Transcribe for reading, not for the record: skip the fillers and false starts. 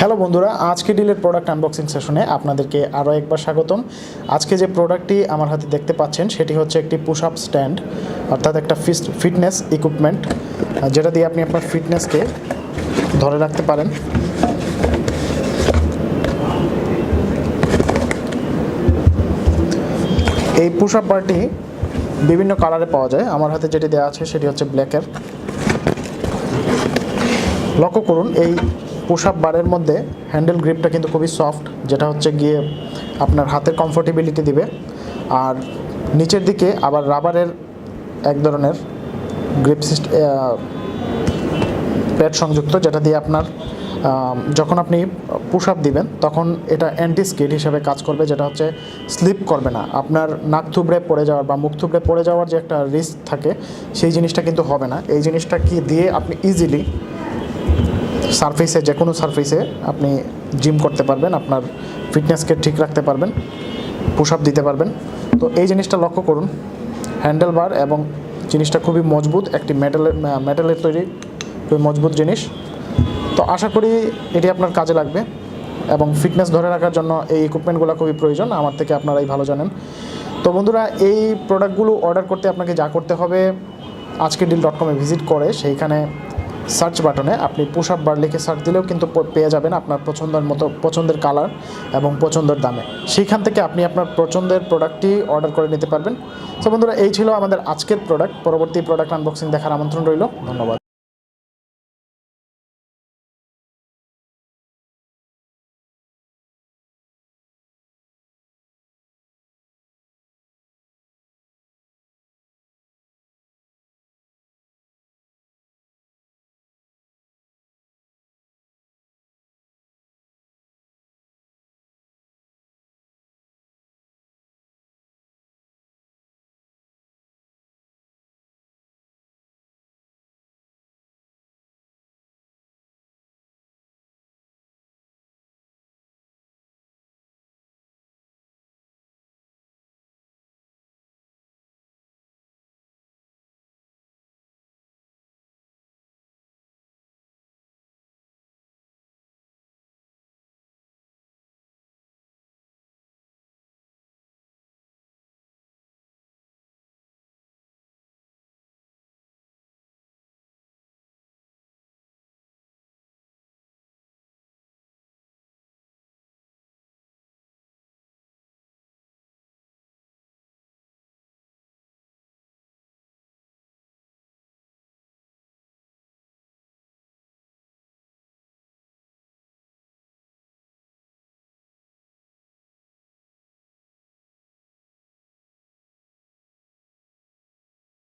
Hello বন্ধুরা, আজকে ডিলের product unboxing সেশনে আপনাদেরকে আরও একবার স্বাগতম। আজকে যে প্রোডাক্টটি আমার হাতে দেখতে পাচ্ছেন সেটি হচ্ছে একটি পুশ আপ স্ট্যান্ড, অর্থাৎ একটা ফিটনেস ইকুইপমেন্ট, যেটা দিয়ে আপনি আপনার ফিটনেসকে ধরে রাখতে পারেন। এই পুশ আপ বারটি বিভিন্ন কালারে পাওয়া যায়। আমার হাতে যেটি দেওয়া আছে সেটি হচ্ছে ব্ল্যাকের। লক্ষ্য করুন, এই পুশ আপ বারের মধ্যে হ্যান্ডেল গ্রিপটা কিন্তু খুবই সফট, যেটা হচ্ছে গিয়ে আপনার হাতের কমফোর্টেবিলিটি দিবে। আর নিচের দিকে আবার রাবারের এক ধরনের গ্রিপ প্যাড সংযুক্ত, যেটা দিয়ে আপনার যখন আপনি পুশ আপ দিবেন তখন এটা অ্যান্টি স্কিড হিসেবে কাজ করবে, যেটা হচ্ছে স্লিপ করবে না। আপনার নাক থুবড়ে পড়ে যাওয়ার বা মুখ থুবড়ে পড়ে যাওয়ার যে একটা রিস্ক থাকে, সেই জিনিসটা কিন্তু হবে না। এই জিনিসটা কি দিয়ে আপনি ইজিলি সারফেসে, যে কোনো সারফেসে আপনি জিম করতে পারবেন, আপনার ফিটনেসকে ঠিক রাখতে পারবেন, পুশ আপ দিতে পারবেন। তো এই জিনিসটা লক্ষ্য করুন, হ্যান্ডেল বার এবং জিনিসটা খুবই মজবুত, একটি মেটালের তৈরি, খুবই মজবুত জিনিস। তো আশা করি এটি আপনার কাজে লাগবে এবং ফিটনেস ধরে রাখার জন্য এই ইকুইপমেন্টগুলো খুবই প্রয়োজন, আমার থেকে আপনারাই ভালো জানেন। তো বন্ধুরা, এই প্রোডাক্টগুলো অর্ডার করতে আপনাকে যা করতে হবে, ajkerdeal.com ভিজিট করে সেইখানে সার্চ বাটনে আপনি পুশ আপ বার লিখে সার্চ দিলেও কিন্তু পেয়ে যাবেন আপনার পছন্দের কালার এবং পছন্দের দামে। সেইখান থেকে আপনি আপনার পছন্দের প্রোডাক্টটি অর্ডার করে নিতে পারবেন। তো বন্ধুরা, এই ছিল আমাদের আজকের প্রোডাক্ট। পরবর্তী প্রোডাক্ট আনবক্সিং দেখার আমন্ত্রণ রইল। ধন্যবাদ।